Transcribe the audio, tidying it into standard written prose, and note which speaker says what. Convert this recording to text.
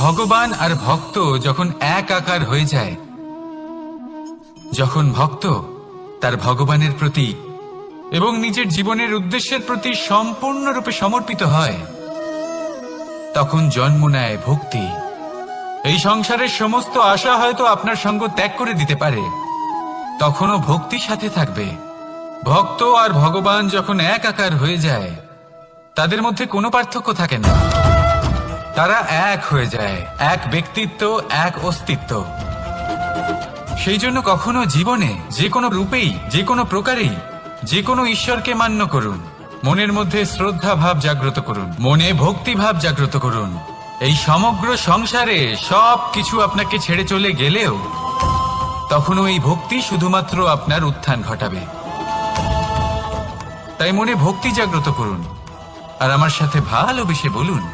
Speaker 1: ভগবান আর ভক্ত যখন এক আকার হয়ে যায়, যখন ভক্ত তার ভগবানের প্রতি এবং নিজের জীবনের উদ্দেশ্যের প্রতি সম্পূর্ণরূপে সমর্পিত হয়, তখন জন্ম নেয় ভক্তি। এই সংসারের সমস্ত আশা হয়তো আপনার সঙ্গ ত্যাগ করে দিতে পারে, তখনও ভক্তি সাথে থাকবে। ভক্ত আর ভগবান যখন এক আকার হয়ে যায়, তাদের মধ্যে কোনো পার্থক্য থাকে না। তারা এক হয়ে যায়, এক ব্যক্তিত্ব, এক অস্তিত্ব। সেই জন্য কখনো জীবনে যে কোনো রূপেই, যে কোনো প্রকারেই, যে কোনো ঈশ্বরকে মান্য করুন, মনের মধ্যে শ্রদ্ধা ভাব জাগ্রত করুন, মনে ভক্তি ভাব জাগ্রত করুন। এই সমগ্র সংসারে সব কিছু আপনাকে ছেড়ে চলে গেলেও তখনও এই ভক্তি শুধুমাত্র আপনার উত্থান ঘটাবে। তাই মনে ভক্তি জাগ্রত করুন আর আমার সাথে ভালোবেসে বলুন,